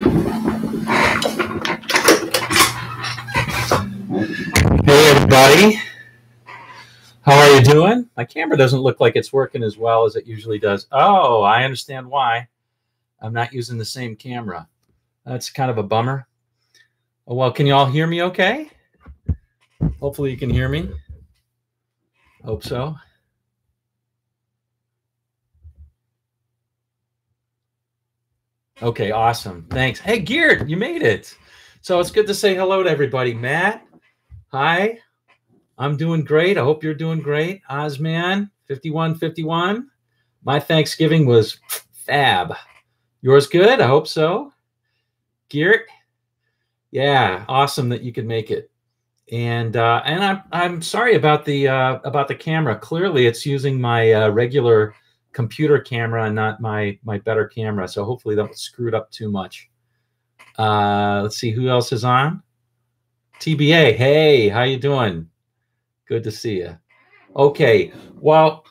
Hey everybody, how are you doing? My camera doesn't look like it's working as well as it usually does. Oh, I understand why. I'm not using the same camera. That's kind of a bummer. Oh, well, can you all hear me okay? Hopefully you can hear me. Hope so. Okay, awesome. Thanks. Hey, Geert, you made it. So it's good to say hello to everybody. Matt, hi. I'm doing great. I hope you're doing great. Ozman, 5151. My Thanksgiving was fab. Yours good? I hope so. Geert, yeah, awesome that you could make it. And I'm sorry about the camera. Clearly, it's using my regular computer camera and not my better camera. So hopefully that won't screw it up too much. Let's see who else is on. TBA, hey, how you doing? Good to see you. Okay, well,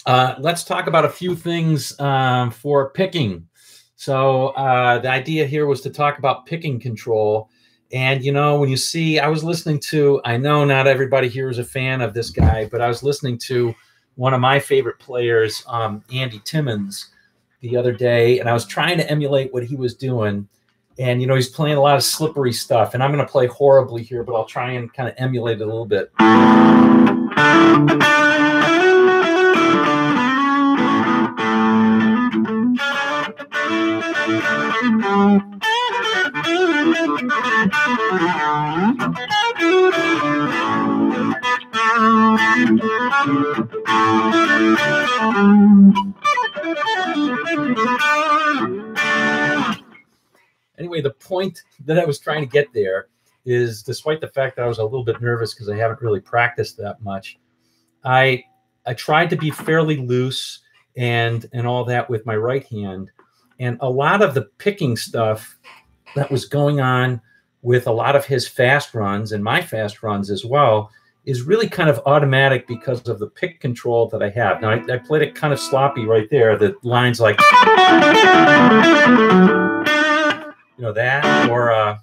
let's talk about a few things for picking. So the idea here was to talk about picking control. And, you know, when you see, I was listening to, I know not everybody here is a fan of this guy, but I was listening to one of my favorite players, Andy Timmons, the other day, and I was trying to emulate what he was doing. And, you know, he's playing a lot of slippery stuff. And I'm going to play horribly here, but I'll try and kind of emulate it a little bit. Anyway, the point that I was trying to get there is, despite the fact that I was a little bit nervous because I haven't really practiced that much, I tried to be fairly loose and all that with my right hand. And a lot of the picking stuff that was going on with a lot of his fast runs and my fast runs as well is really kind of automatic because of the pick control that I have. Now, I played it kind of sloppy right there. The lines like, you know, that, or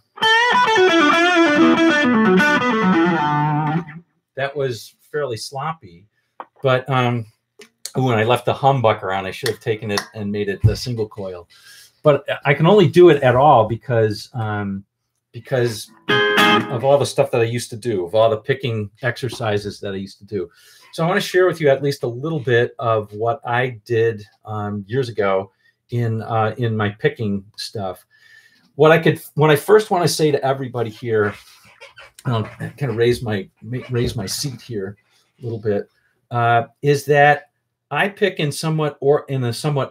that was fairly sloppy. But when I left the humbucker on, I should have taken it and made it a single coil. But I can only do it at all because of all the stuff that I used to do, of all the picking exercises that I used to do. So I want to share with you at least a little bit of what I did years ago in my picking stuff. What I first want to say to everybody here, I'll kind of raise my seat here a little bit, is that I pick in a somewhat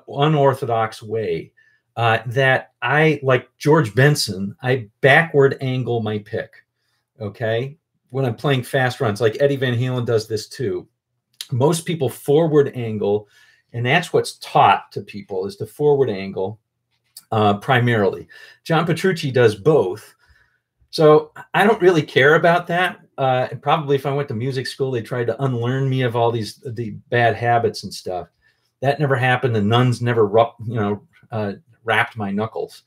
unorthodox way. That I, like George Benson, I backward angle my pick, okay? When I'm playing fast runs, like Eddie Van Halen does this too. Most people forward angle, and that's what's taught to people, is to forward angle primarily. John Petrucci does both. So I don't really care about that. Probably if I went to music school, they tried to unlearn me of all the bad habits and stuff. That never happened. The nuns never, wrapped my knuckles.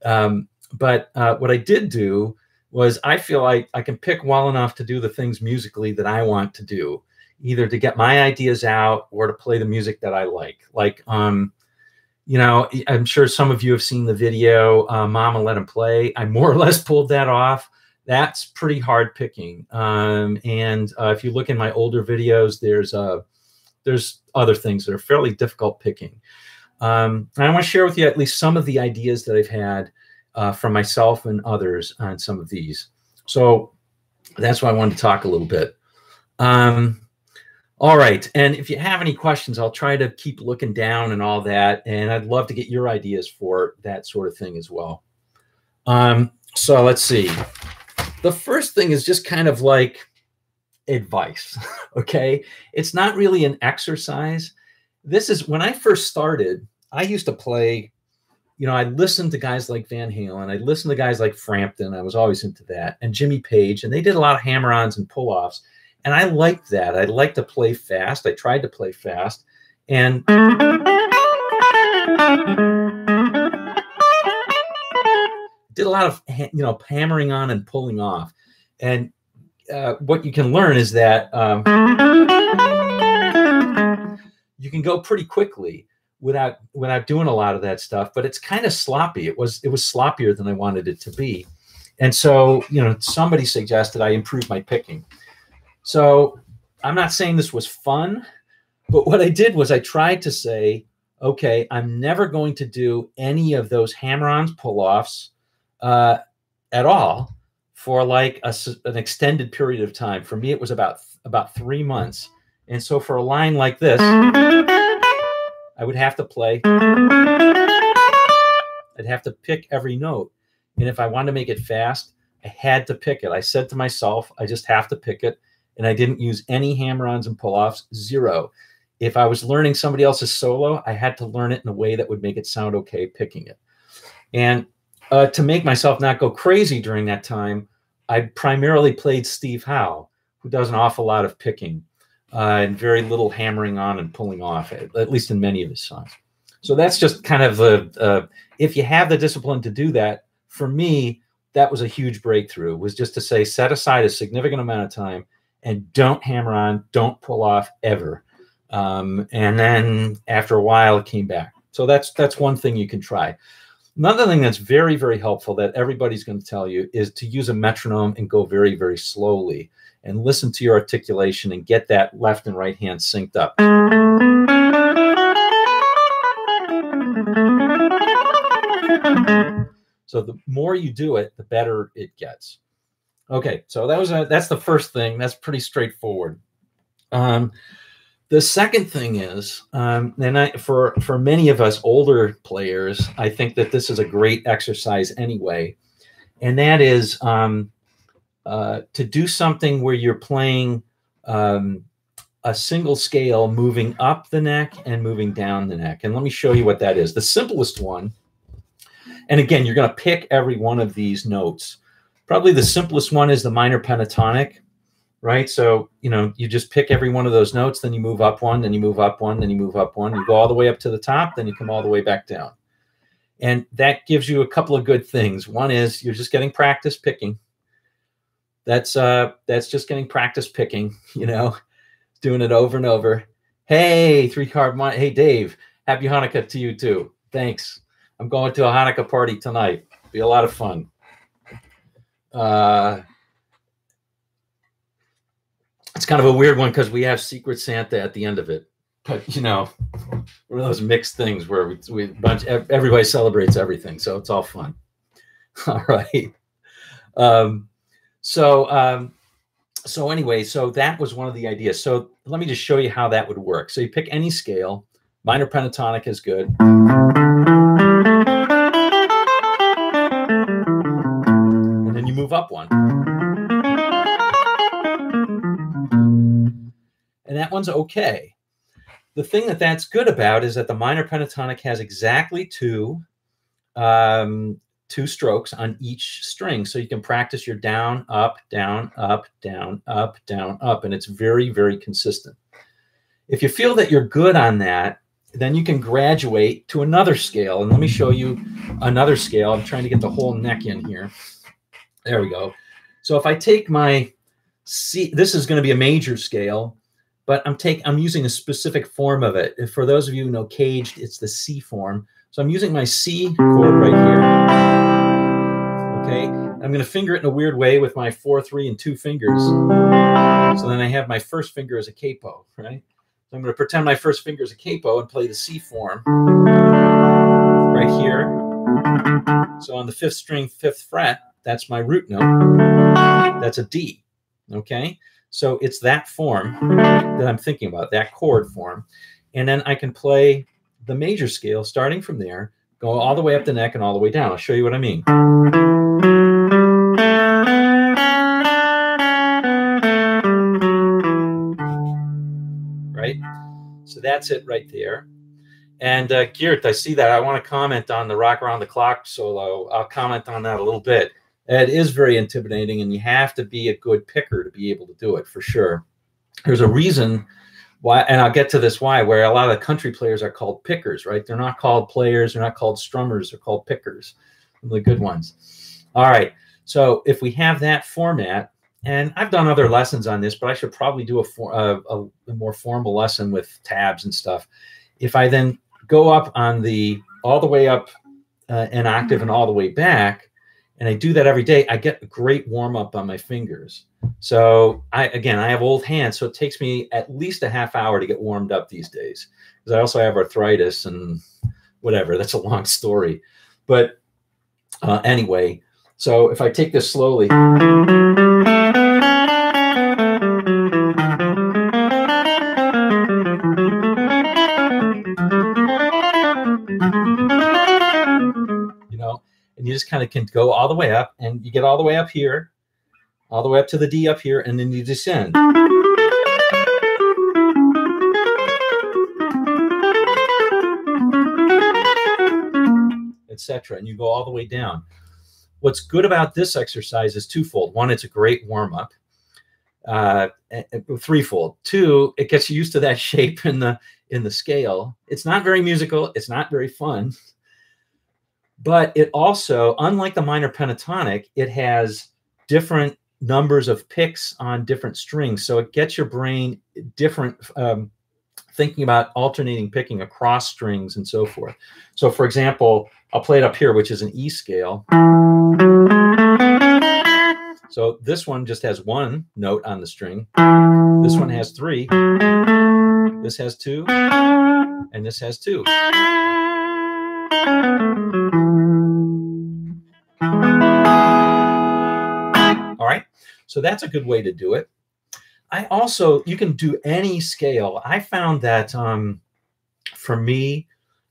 But what I did do was, I feel like I can pick well enough to do the things musically that I want to do, either to get my ideas out or to play the music that I like. Like, you know, I'm sure some of you have seen the video, Mama Let Him Play. I more or less pulled that off. That's pretty hard picking. If you look in my older videos, there's other things that are fairly difficult picking. And I want to share with you at least some of the ideas that I've had from myself and others on some of these. So that's why I wanted to talk a little bit. All right. And if you have any questions, I'll try to keep looking down and all that. And I'd love to get your ideas for that sort of thing as well. So let's see. The first thing is just kind of like advice. Okay. It's not really an exercise. This is when I first started, I used to play, you know, I listened to guys like Van Halen. I listened to guys like Frampton. I was always into that. And Jimmy Page. And they did a lot of hammer-ons and pull-offs. And I liked that. I liked to play fast. I tried to play fast. And did a lot of, hammering on and pulling off. And what you can learn is that you can go pretty quickly without doing a lot of that stuff, but it's kind of sloppy. It was sloppier than I wanted it to be. And so, somebody suggested I improve my picking. So I'm not saying this was fun, but what I did was I tried to say, okay, I'm never going to do any of those hammer-ons, pull-offs at all for like an extended period of time. For me, it was about 3 months. And so for a line like this, I would have to play. I'd have to pick every note. And if I wanted to make it fast, I had to pick it. I said to myself, I just have to pick it. And I didn't use any hammer-ons and pull-offs, zero. If I was learning somebody else's solo, I had to learn it in a way that would make it sound okay picking it. And to make myself not go crazy during that time, I primarily played Steve Howe, who does an awful lot of picking and very little hammering on and pulling off, at least in many of his songs. So that's just kind of if you have the discipline to do that, for me, that was a huge breakthrough, was just to say, set aside a significant amount of time and don't hammer on, don't pull off ever. And then after a while, it came back. So that's one thing you can try. Another thing that's very, very helpful that everybody's going to tell you is to use a metronome and go very, very slowly and listen to your articulation and get that left and right hand synced up. So the more you do it, the better it gets. Okay, so that's the first thing. That's pretty straightforward. The second thing is, for many of us older players, I think that this is a great exercise anyway, and that is to do something where you're playing a single scale moving up the neck and moving down the neck. And let me show you what that is. The simplest one, and again, you're going to pick every one of these notes. Probably the simplest one is the minor pentatonic. Right? So, you just pick every one of those notes, then you move up one, then you move up one, then you move up one, you go all the way up to the top, then you come all the way back down. And that gives you a couple of good things. One is you're just getting practice picking. That's just getting practice picking, doing it over and over. Hey, hey, Dave, happy Hanukkah to you too. Thanks. I'm going to a Hanukkah party tonight. Be a lot of fun. It's kind of a weird one because we have Secret Santa at the end of it. But, one of those mixed things where everybody celebrates everything. So it's all fun. All right. So anyway, so that was one of the ideas. So let me just show you how that would work. So you pick any scale. Minor pentatonic is good. And then you move up one. And that one's okay. The thing that's good about is that the minor pentatonic has exactly two strokes on each string. So you can practice your down, up, down, up, down, up, down, up. And it's very, very consistent. If you feel that you're good on that, then you can graduate to another scale. And let me show you another scale. I'm trying to get the whole neck in here. There we go. So if I take my C, this is going to be a major scale. But I'm using a specific form of it. If for those of you who know caged, it's the C form. So I'm using my C chord right here. Okay, I'm going to finger it in a weird way with my 4, 3, and 2 fingers. So then I have my first finger as a capo, right? So I'm going to pretend my first finger is a capo and play the C form right here. So on the 5th string, 5th fret, that's my root note. That's a D. Okay. So it's that form that I'm thinking about, that chord form. And then I can play the major scale starting from there, go all the way up the neck and all the way down. I'll show you what I mean. Right? So that's it right there. And Geert, I see that. I want to comment on the Rock Around the Clock solo. I'll comment on that a little bit. It is very intimidating, and you have to be a good picker to be able to do it, for sure. There's a reason why, and I'll get to this why, where a lot of country players are called pickers, right? They're not called players. They're not called strummers. They're called pickers. the good ones. All right. So if we have that format, and I've done other lessons on this, but I should probably do a more formal lesson with tabs and stuff. If I then go up on all the way up an octave and all the way back, and I do that every day, I get a great warm up on my fingers. So I have old hands, so it takes me at least a half hour to get warmed up these days, because I also have arthritis and whatever. That's a long story. But anyway, so if I take this slowly. And you just kind of can go all the way up, and you get all the way up here, all the way up to the D up here, and then you descend. Etc. And you go all the way down. What's good about this exercise is twofold. One, it's a great warm-up. Threefold. Two, it gets you used to that shape in the scale. It's not very musical. It's not very fun. But it also, unlike the minor pentatonic, it has different numbers of picks on different strings. So it gets your brain different, thinking about alternating picking across strings and so forth. So for example, I'll play it up here, which is an E scale. So this one just has one note on the string. This one has three. This has two. And this has two. All right, so that's a good way to do it. You can do any scale. I found that for me,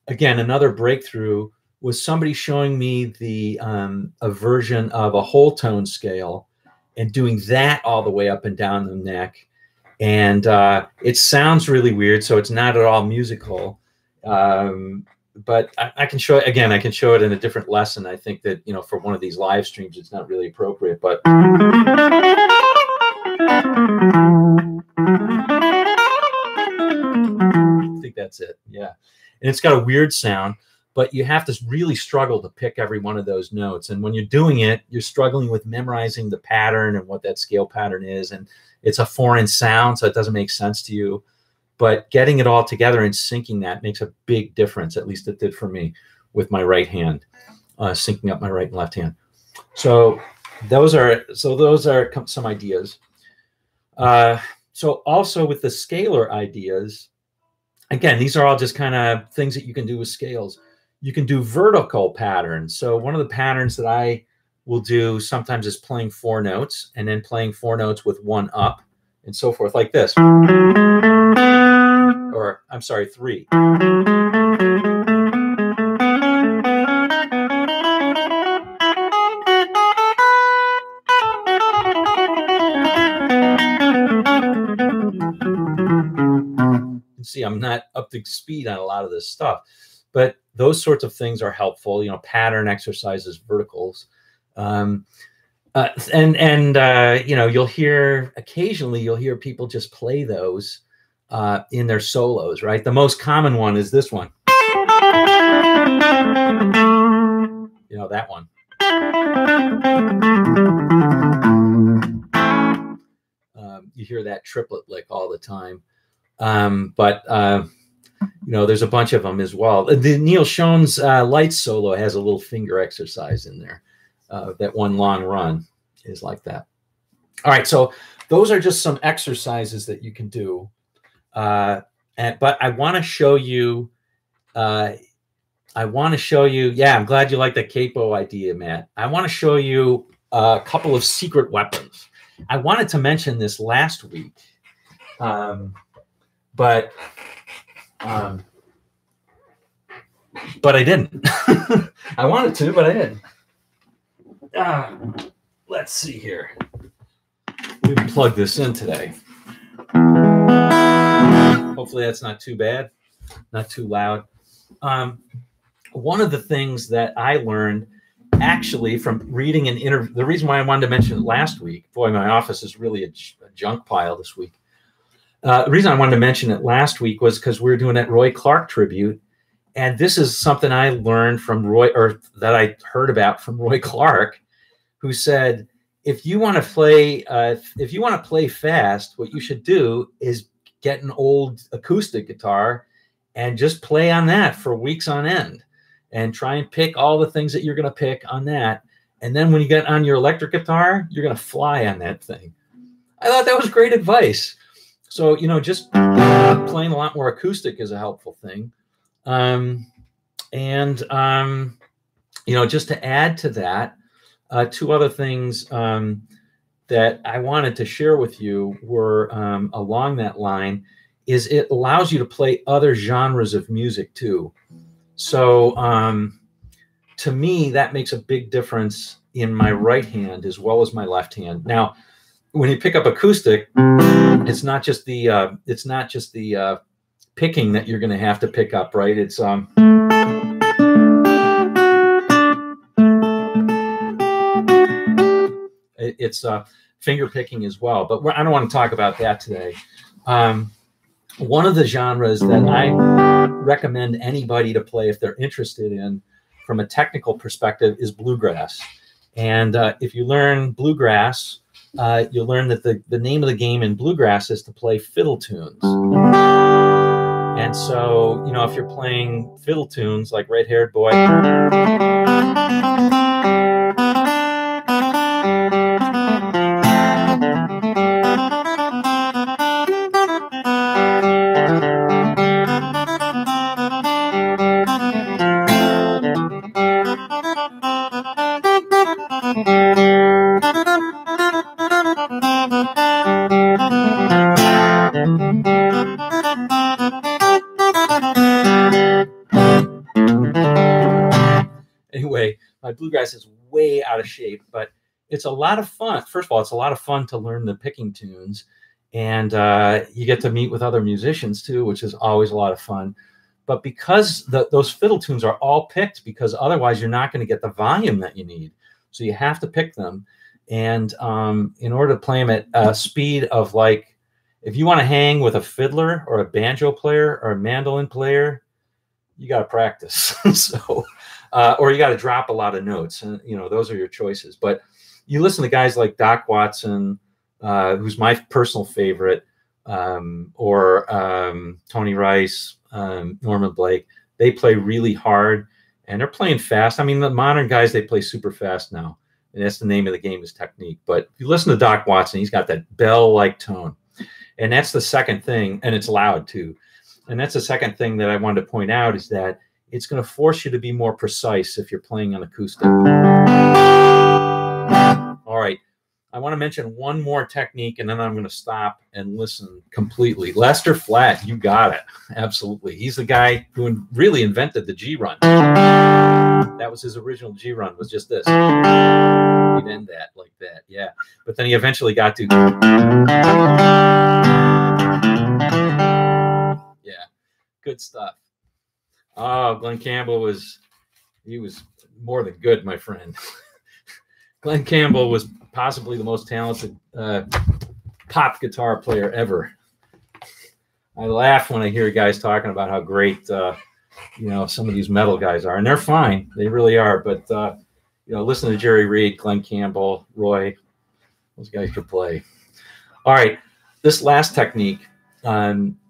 again, another breakthrough was somebody showing me a version of a whole tone scale and doing that all the way up and down the neck. And it sounds really weird, so it's not at all musical. But I can show it again. I can show it in a different lesson. I think that, for one of these live streams, it's not really appropriate, but I think that's it. Yeah. And it's got a weird sound, but you have to really struggle to pick every one of those notes. And when you're doing it, you're struggling with memorizing the pattern and what that scale pattern is. And it's a foreign sound, so it doesn't make sense to you. But getting it all together and syncing that makes a big difference. At least it did for me with my right hand, syncing up my right and left hand. So those are some ideas. So also with the scalar ideas, again, these are all just kind of things that you can do with scales. You can do vertical patterns. So one of the patterns that I will do sometimes is playing 4 notes and then playing 4 notes with 1 up and so forth, like this. Or, I'm sorry, 3. See, I'm not up to speed on a lot of this stuff, but those sorts of things are helpful. Pattern exercises, verticals, and occasionally you'll hear people just play those in their solos, right? The most common one is this one. That one. You hear that triplet lick all the time. There's a bunch of them as well. The Neil Schoen's light solo has a little finger exercise in there. That one long run is like that. All right, so those are just some exercises that you can do. But I want to show you. Yeah, I'm glad you like the capo idea, Matt. I want to show you a couple of secret weapons. I wanted to mention this last week. But I didn't. I wanted to, but I didn't. Let's see here. We can plug this in today. Hopefully that's not too bad, not too loud. One of the things that I learned actually from reading an interview, the reason why I wanted to mention it last week, boy, my office is really a junk pile this week. The reason I wanted to mention it last week was because we were doing that Roy Clark tribute, And this is something I learned from Roy, or that I heard about from Roy Clark, who said, if you want to play fast, what you should do is get an old acoustic guitar and just play on that for weeks on end, and try and pick all the things that you're going to pick on that. And then when you get on your electric guitar, you're going to fly on that thing. I thought that was great advice. So, you know, just playing a lot more acoustic is a helpful thing. You know, just to add to that, two other things that I wanted to share with you were along that line, is it allows you to play other genres of music too. So to me, that makes a big difference in my right hand as well as my left hand. Now, when you pick up acoustic, it's not just the picking that you're going to have to pick up, right? It's finger picking as well, but I don't want to talk about that today. One of the genres that I recommend anybody to play if they're interested in, from a technical perspective, is bluegrass. And if you learn bluegrass, you'll learn that the name of the game in bluegrass is to play fiddle tunes. And so, you know, if you're playing fiddle tunes like Red-Haired Boy, anyway, my bluegrass is way out of shape, but it's a lot of fun. First of all, it's a lot of fun to learn the picking tunes, and you get to meet with other musicians too, which is always a lot of fun. But because those fiddle tunes are all picked, because otherwise you're not going to get the volume that you need. So you have to pick them. And in order to play them at a speed of, like, if you want to hang with a fiddler or a banjo player or a mandolin player, you got to practice. So, or you got to drop a lot of notes, and you know, those are your choices. But you listen to guys like Doc Watson, who's my personal favorite, or Tony Rice, Norman Blake. They play really hard, and they're playing fast. I mean, the modern guys, they play super fast now, and that's the name of the game, is technique. But if you listen to Doc Watson, he's got that bell-like tone, and that's the second thing, and it's loud too. And that's the second thing that I wanted to point out, is that it's going to force you to be more precise if you're playing on acoustic. All right. I want to mention one more technique, and then I'm going to stop and listen completely. Lester Flatt, you got it. Absolutely. He's the guy who really invented the G run. That was his original G run, was just this. He'd end that like that. Yeah. But then he eventually got to. Yeah. Good stuff. Oh, Glenn Campbell was more than good, my friend. Glenn Campbell was possibly the most talented pop guitar player ever. I laugh when I hear guys talking about how great, you know, some of these metal guys are, and they're fine. They really are. But, you know, listen to Jerry Reed, Glenn Campbell, Roy. Those guys could play. All right. This last technique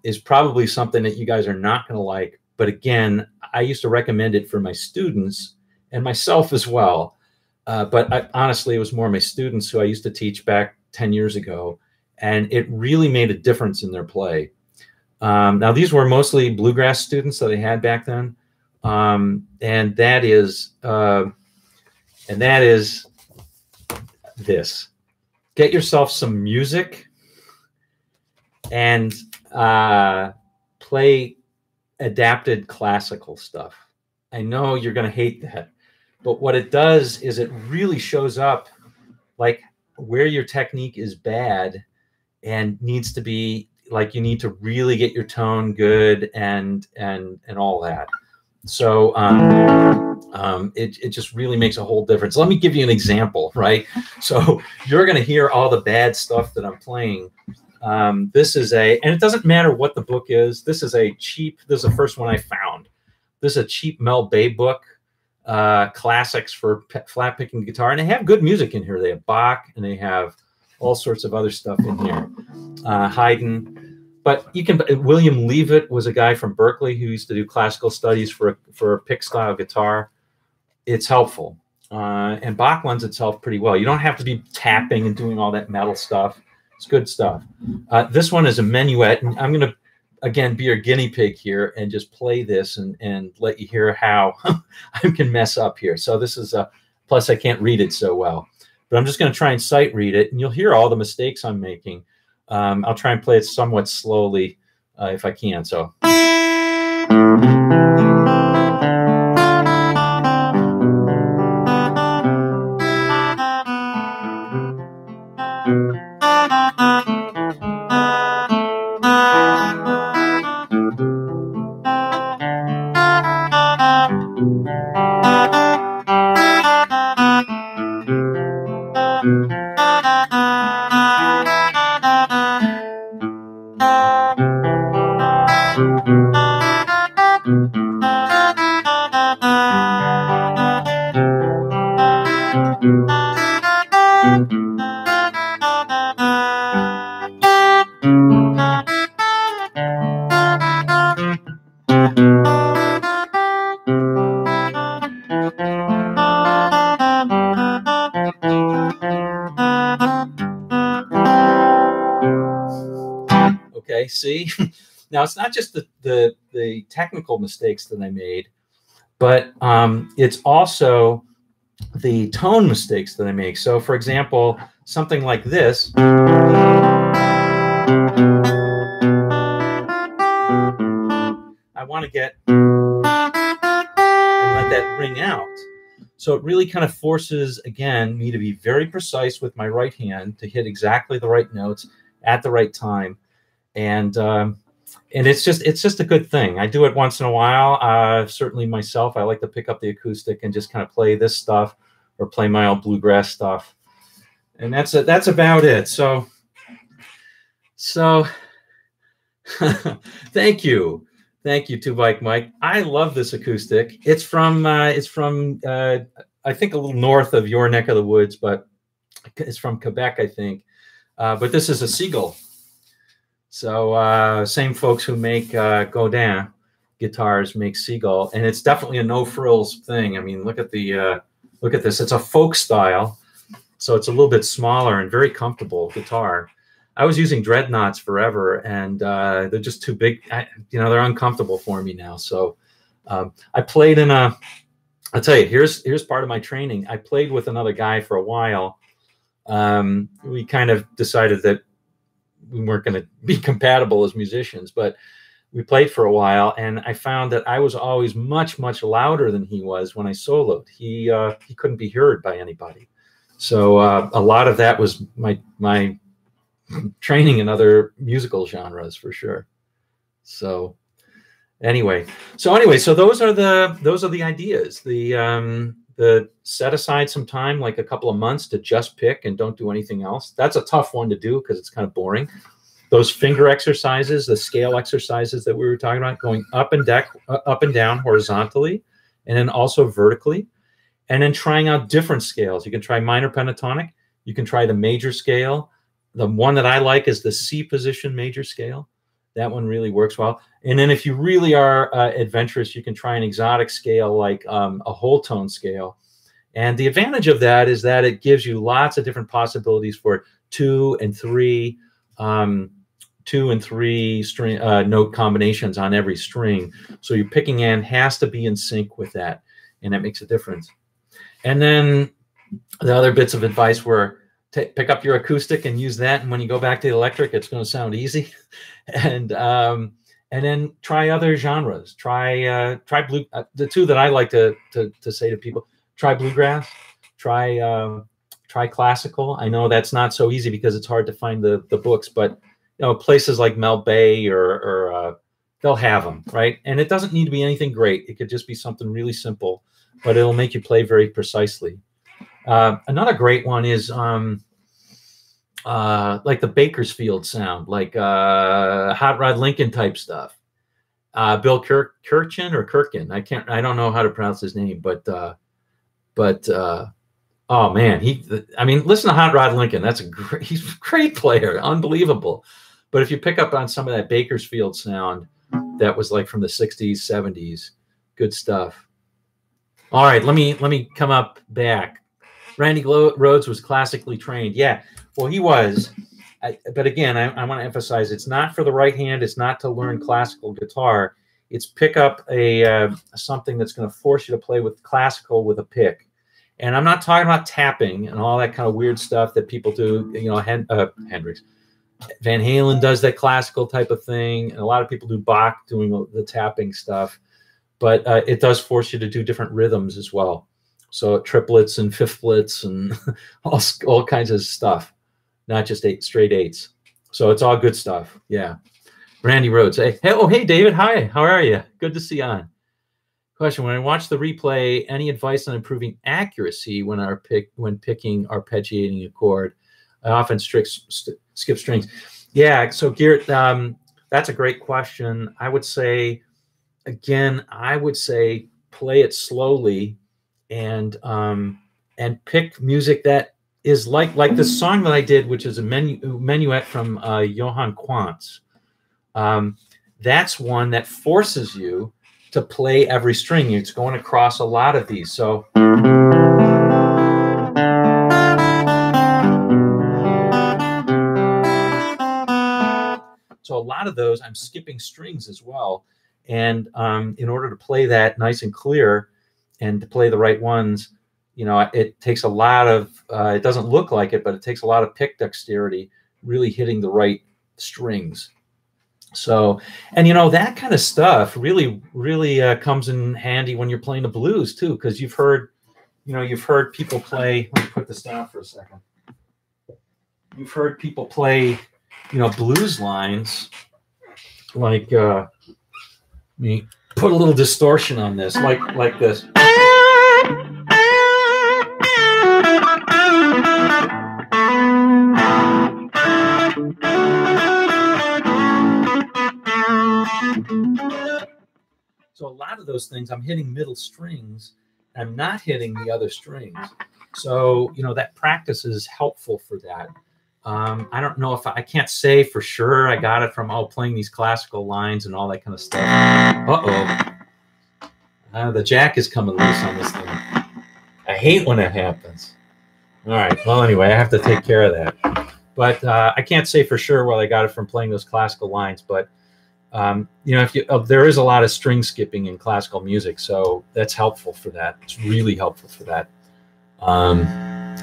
is probably something that you guys are not going to like. But again, I used to recommend it for my students and myself as well. But honestly, it was more my students who I used to teach back 10 years ago, and it really made a difference in their play. Now, these were mostly bluegrass students that I had back then, and that is this: get yourself some music and play adapted classical stuff. I know you're going to hate that. But what it does is it really shows up like where your technique is bad and needs to be, like, you need to really get your tone good and all that. So it just really makes a whole difference. Let me give you an example, right? So you're going to hear all the bad stuff that I'm playing. This is and it doesn't matter what the book is. This is the first one I found. This is a cheap Mel Bay book, classics for flat picking guitar, and they have good music in here. They have Bach, and they have all sorts of other stuff in here, Haydn. But you can. William Leavitt was a guy from Berkeley who used to do classical studies for a pick style guitar. It's helpful, and Bach lends itself pretty well. You don't have to be tapping and doing all that metal stuff. It's good stuff. This one is a minuet, and I'm going to, again, be your guinea pig here and just play this and let you hear how I can mess up here. So this is plus I can't read it so well, but I'm just going to try and sight read it, and you'll hear all the mistakes I'm making. I'll try and play it somewhat slowly if I can. So. Okay, see? Now, it's not just the technical mistakes that I made, but it's also the tone mistakes that I make. So, for example, something like this. I want to get and let that ring out. So it really kind of forces, again, me to be very precise with my right hand to hit exactly the right notes at the right time. And it's just a good thing. I do it once in a while. Certainly myself, I like to pick up the acoustic and just kind of play this stuff or play my old bluegrass stuff. And that's about it. So thank you. Thank you, Two Bike Mike. I love this acoustic. It's from I think a little north of your neck of the woods, but it's from Quebec, I think. But this is a Seagull. So same folks who make Godin guitars make Seagull, and it's definitely a no frills thing. I mean, look at this. It's a folk style, so it's a little bit smaller and very comfortable guitar. I was using dreadnoughts forever, and they're just too big. They're uncomfortable for me now. So I played in a. I'll tell you, here's part of my training. I played with another guy for a while. We kind of decided that we weren't going to be compatible as musicians, but we played for a while, and I found that I was always much, much louder than he was when I soloed. He couldn't be heard by anybody. So a lot of that was my training in other musical genres for sure. So anyway, so those are the ideas. The set aside some time, like a couple of months, to just pick and don't do anything else. That's a tough one to do because it's kind of boring. Those finger exercises, the scale exercises that we were talking about, going up and down horizontally, and then also vertically, and then trying out different scales. You can try minor pentatonic. You can try the major scale. The one that I like is the C position major scale. That one really works well. And then if you really are adventurous, you can try an exotic scale like a whole tone scale. And the advantage of that is that it gives you lots of different possibilities for two and three string note combinations on every string. So your picking hand has to be in sync with that, and that makes a difference. And then the other bits of advice were pick up your acoustic and use that, and when you go back to the electric, it's going to sound easy. And then try other genres. Try blue. The two that I like to say to people: try bluegrass, try classical. I know that's not so easy because it's hard to find the books, but places like Mel Bay or they'll have them, right? And it doesn't need to be anything great. It could just be something really simple, but it'll make you play very precisely. Another great one is like the Bakersfield sound, like Hot Rod Lincoln type stuff. Bill Kirchen or Kirkin. I don't know how to pronounce his name, but oh man, I mean, listen to Hot Rod Lincoln. He's a great player, unbelievable. But if you pick up on some of that Bakersfield sound, that was like from the 60s, 70s, good stuff. All right, let me come up back. Randy Rhoads was classically trained. Yeah, well, he was. But again, I want to emphasize, it's not for the right hand. It's not to learn classical guitar. It's pick up something that's going to force you to play with classical with a pick. And I'm not talking about tapping and all that kind of weird stuff that people do. You know, Hendrix, Van Halen does that classical type of thing, and a lot of people do Bach doing the tapping stuff. But it does force you to do different rhythms as well. So triplets and fifthlets and all kinds of stuff, not just straight eights. So it's all good stuff. Yeah. Randy Rhoads. Hey, David. Hi. How are you? Good to see you on. Question: when I watch the replay, any advice on improving accuracy when picking arpeggiating a chord? I often skip strings. Yeah. So Garrett, that's a great question. I would say, again, play it slowly and pick music that is like this song that I did, which is a minuet from Johann Quantz. That's one that forces you to play every string. It's going across a lot of these. So a lot of those, I'm skipping strings as well. And in order to play that nice and clear and to play the right ones, you know, it takes a lot of, it doesn't look like it, but it takes a lot of pick dexterity, really hitting the right strings. So, and you know, that kind of stuff really comes in handy when you're playing the blues too, because you've heard people play. Let me put this down for a second. You've heard people play, you know, blues lines like. Let me put a little distortion on this, like this. So a lot of those things, I'm hitting middle strings. I'm not hitting the other strings. So, you know, that practice is helpful for that. I don't know if I can't say for sure I got it from playing these classical lines and all that kind of stuff. The jack is coming loose on this thing. I hate when that happens. All right. Well, anyway, I have to take care of that. But I can't say for sure whether I got it from playing those classical lines. But you know, there is a lot of string skipping in classical music, so that's helpful for that. It's really helpful for that.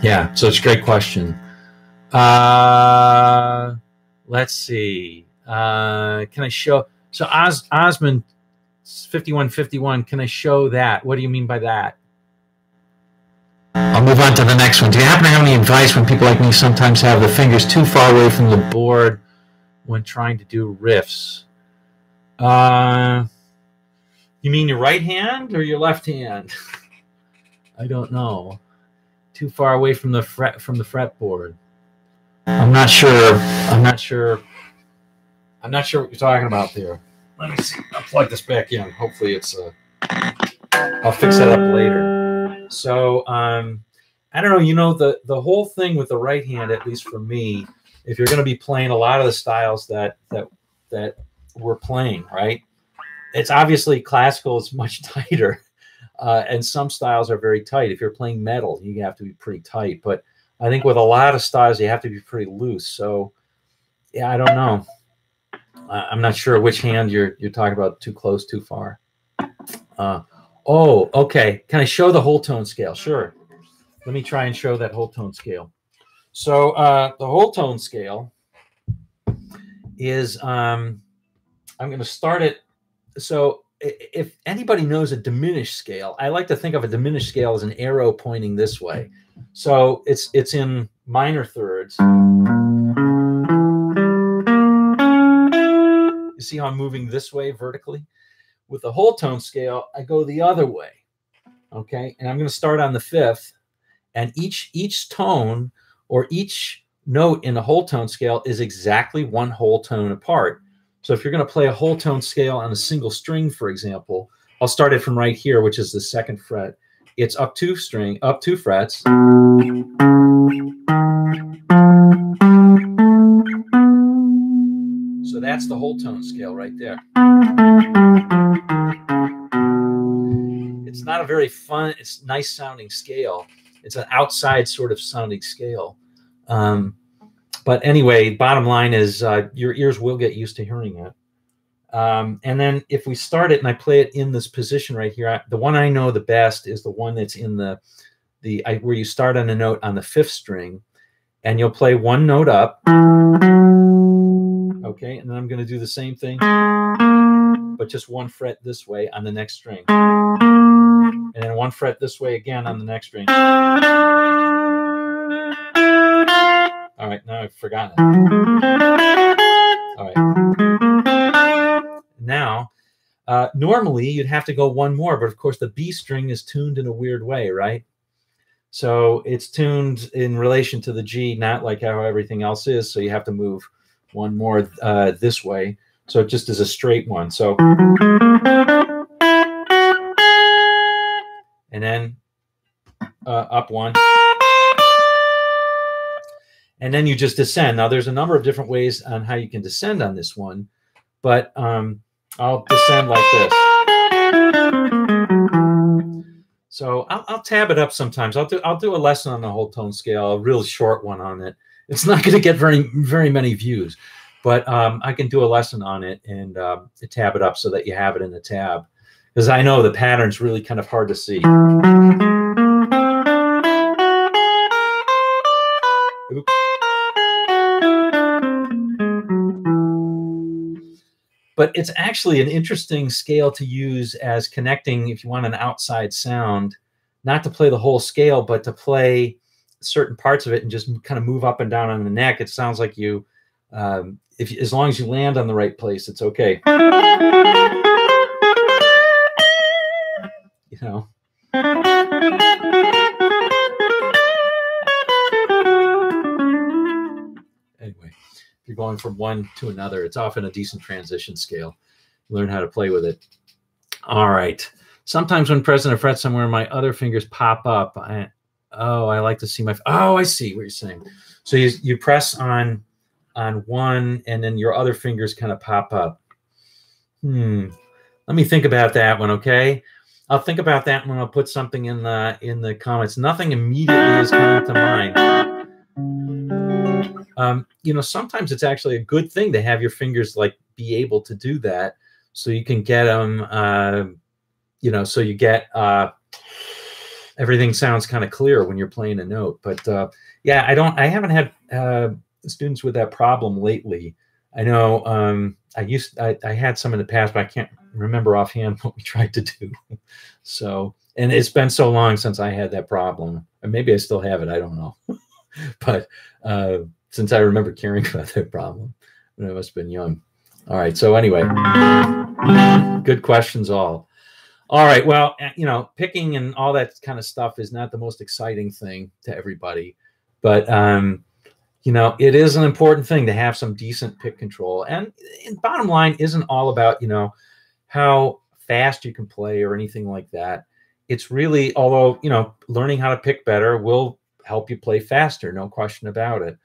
Yeah. So it's a great question. Let's see. Can I show? So Osmond 5151. Can I show that? What do you mean by that? I'll move on to the next one. Do you happen to have any advice when people like me sometimes have the fingers too far away from the board when trying to do riffs? You mean your right hand or your left hand? I don't know. Too far away from the fretboard. I'm not sure what you're talking about there. Let me see. I'll plug this back in. Hopefully it's I'll fix that up later. So I don't know, you know, the whole thing with the right hand, at least for me, if you're going to be playing a lot of the styles that we're playing, right? It's obviously classical is much tighter. And some styles are very tight. If you're playing metal, you have to be pretty tight. But I think with a lot of styles, you have to be pretty loose. So, yeah, I don't know. I'm not sure which hand you're talking about. Too close, too far. Oh, okay. Can I show the whole tone scale? Sure. Let me try and show that whole tone scale. So the whole tone scale is I'm going to start it. So if anybody knows a diminished scale, I like to think of a diminished scale as an arrow pointing this way. So it's in minor thirds. You see how I'm moving this way vertically? With the whole tone scale, I go the other way. Okay, and I'm going to start on the fifth, and each tone or each note in the whole tone scale is exactly one whole tone apart. So if you're going to play a whole tone scale on a single string, for example, I'll start it from right here, which is the 2nd fret. It's up 2 frets. So that's the whole tone scale right there. It's not a very fun, it's nice sounding scale. It's an outside sort of sounding scale. But anyway, bottom line is your ears will get used to hearing it. And then if we start it and I play it in this position right here, the one I know the best is the one that's in where you start on a note on the 5th string, and you'll play 1 note up. Okay, and then I'm going to do the same thing, but just 1 fret this way on the next string. And then 1 fret this way again on the next string. All right, now I've forgotten it. All right. Now, normally you'd have to go 1 more, but of course the B string is tuned in a weird way, right? So it's tuned in relation to the G, not like how everything else is. So you have to move 1 more this way. So it just is a straight one. So, and then up 1. And then you just descend. Now there's a number of different ways on how you can descend on this one, but I'll descend like this. So I'll tab it up sometimes. I'll do a lesson on the whole tone scale, a real short one on it. It's not going to get very many views, but I can do a lesson on it and tab it up so that you have it in the tab, because I know the pattern's really kind of hard to see. Oops. But it's actually an interesting scale to use as connecting if you want an outside sound, not to play the whole scale, but to play certain parts of it and just kind of move up and down on the neck. It sounds like you, as long as you land on the right place, it's okay. You know. Anyway. If you're going from one to another, it's often a decent transition scale. Learn how to play with it. All right. Sometimes when pressing a fret somewhere, my other fingers pop up. I like to see my. Oh, I see what you're saying. So you press on one, and then your other fingers kind of pop up. Let me think about that one. Okay, I'll think about that when I'll put something in the comments. Nothing immediately is coming to mind. You know, sometimes it's actually a good thing to have your fingers like be able to do that, so you can get them. You know, so you get everything sounds kind of clear when you're playing a note. But yeah, I haven't had students with that problem lately. I know I had some in the past, but I can't remember offhand what we tried to do. So, and it's been so long since I had that problem, or maybe I still have it. I don't know. But since I remember caring about that problem when I must have been young. All right. So anyway, good questions all. All right. Well, you know, picking and all that kind of stuff is not the most exciting thing to everybody, but you know, it is an important thing to have some decent pick control. And bottom line isn't all about, you know, how fast you can play or anything like that. It's really, although, you know, learning how to pick better will help you play faster, no question about it.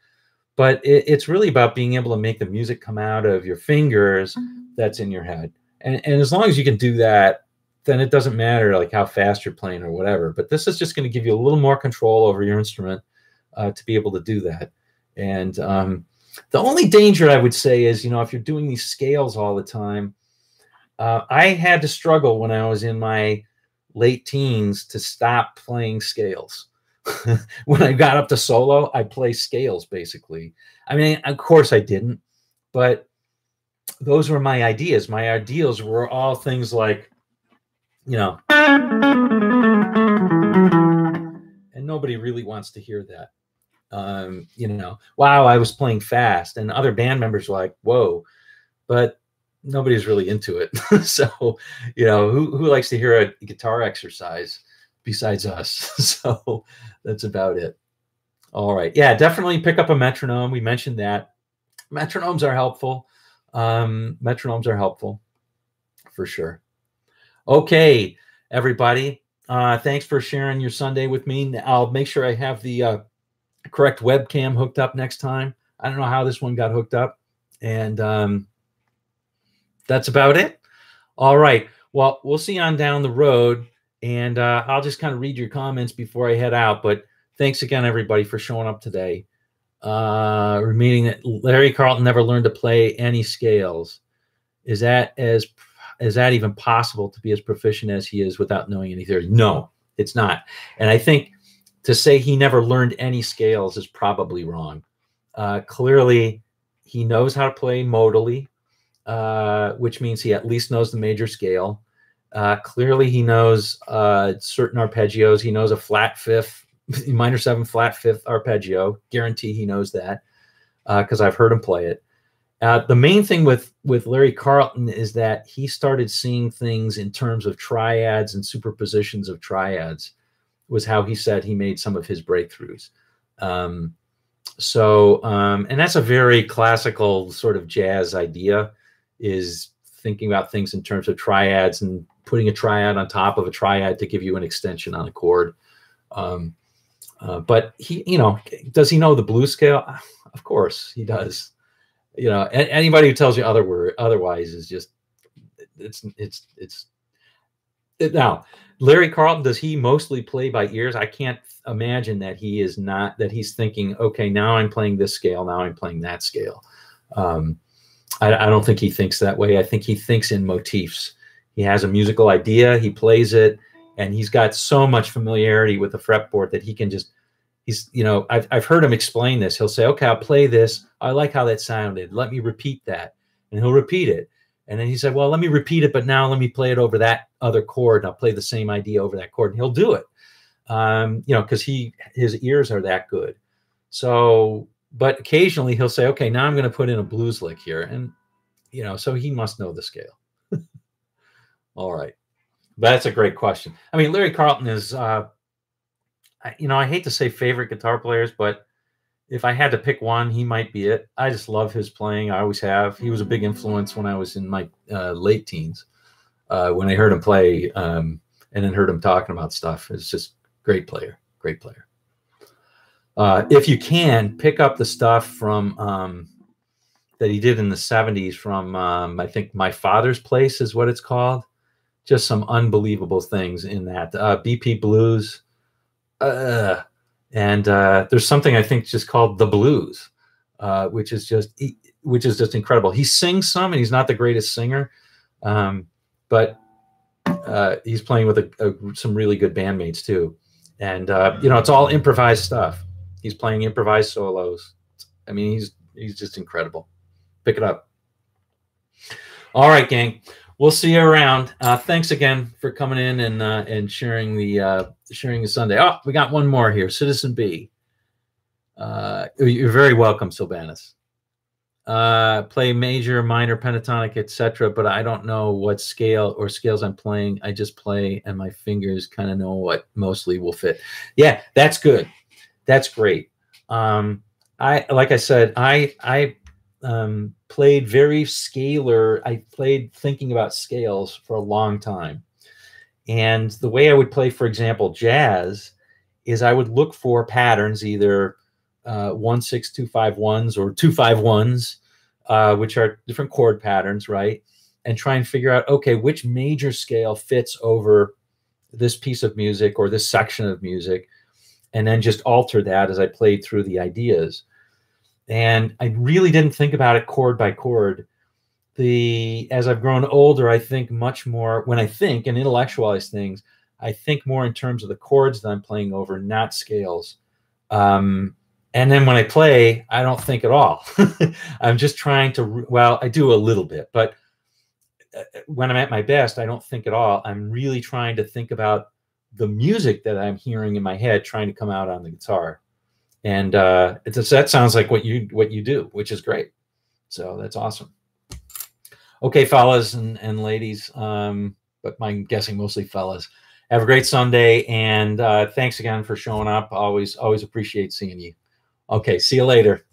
But it's really about being able to make the music come out of your fingers that's in your head. And as long as you can do that, then it doesn't matter like how fast you're playing or whatever. But this is just going to give you a little more control over your instrument to be able to do that. And the only danger I would say is, you know, if you're doing these scales all the time, I had to struggle when I was in my late teens to stop playing scales. When I got up to solo, I play scales basically. I mean, of course I didn't, but those were my ideas. My ideals were all things like, you know, and nobody really wants to hear that. You know, wow, I was playing fast, and other band members were like, whoa, but nobody's really into it. So, you know, who likes to hear a guitar exercise besides us? So that's about it. All right. Yeah, definitely pick up a metronome. We mentioned that. Metronomes are helpful. Metronomes are helpful for sure. Okay, everybody. Thanks for sharing your Sunday with me. I'll make sure I have the correct webcam hooked up next time. I don't know how this one got hooked up. And that's about it. All right. Well, we'll see you on down the road. And I'll just kind of read your comments before I head out. But thanks again, everybody, for showing up today. Meaning that Larry Carlton never learned to play any scales. Is that even possible to be as proficient as he is without knowing any theory? No, it's not. And I think to say he never learned any scales is probably wrong. Clearly, he knows how to play modally, which means he at least knows the major scale. Clearly, he knows certain arpeggios. He knows a flat fifth, minor 7 flat fifth arpeggio. Guarantee he knows that because I've heard him play it. The main thing with Larry Carlton is that he started seeing things in terms of triads and superpositions of triads, was how he said he made some of his breakthroughs. And that's a very classical sort of jazz idea, is thinking about things in terms of triads and putting a triad on top of a triad to give you an extension on a chord. But he, does he know the blues scale? Of course he does. Anybody who tells you otherwise is just, now, Larry Carlton, does he mostly play by ears? I can't imagine that he is not, that he's thinking, okay, now I'm playing this scale, now I'm playing that scale. I don't think he thinks that way. I think he thinks in motifs. He has a musical idea, he plays it, and he's got so much familiarity with the fretboard that he can just, I've heard him explain this. He'll say, okay, I'll play this. I like how that sounded. Let me repeat that. And he'll repeat it. And then he said, well, let me repeat it, but now let me play it over that other chord. And I'll play the same idea over that chord. And he'll do it, because his ears are that good. So, but occasionally he'll say, okay, now I'm going to put in a blues lick here. And, so he must know the scale. All right. That's a great question. I mean, Larry Carlton is, I hate to say favorite guitar players, but if I had to pick one, he might be it. I just love his playing. I always have. He was a big influence when I was in my late teens, when I heard him play and then heard him talking about stuff. It's just great player, great player. If you can, pick up the stuff from that he did in the 70s from, I think, My Father's Place is what it's called. Just some unbelievable things in that. BP Blues. And there's something I think just called The Blues, which is just incredible. He sings some, and he's not the greatest singer, but he's playing with some really good bandmates too. And it's all improvised stuff. He's playing improvised solos. I mean, he's just incredible. Pick it up. All right, gang. We'll see you around. Thanks again for coming in and sharing the Sunday. Oh, we got one more here. Citizen B. You're very welcome, Sylvanus. Play major, minor, pentatonic, etc. But I don't know what scale or scales I'm playing. I just play, and my fingers kind of know what mostly will fit. Yeah, that's good. That's great. Like I said, I played very scalar. I played thinking about scales for a long time. And the way I would play, for example, jazz, is I would look for patterns, either 1-6-2-5-1s or 2-5-1s, which are different chord patterns, right? And try and figure out, okay, which major scale fits over this piece of music or this section of music, and then just alter that as I played through the ideas. And I really didn't think about it chord by chord. As I've grown older, I think much more, when I think and intellectualize things, I think more in terms of the chords that I'm playing over, not scales. And then when I play, I don't think at all. I'm just trying to, well, I do a little bit, but when I'm at my best, I don't think at all. I'm really trying to think about the music that I'm hearing in my head, trying to come out on the guitar. And that sounds like what you do, which is great. So that's awesome. Okay, fellas and ladies, but I'm guessing mostly fellas. Have a great Sunday, and thanks again for showing up. Always appreciate seeing you. Okay, see you later.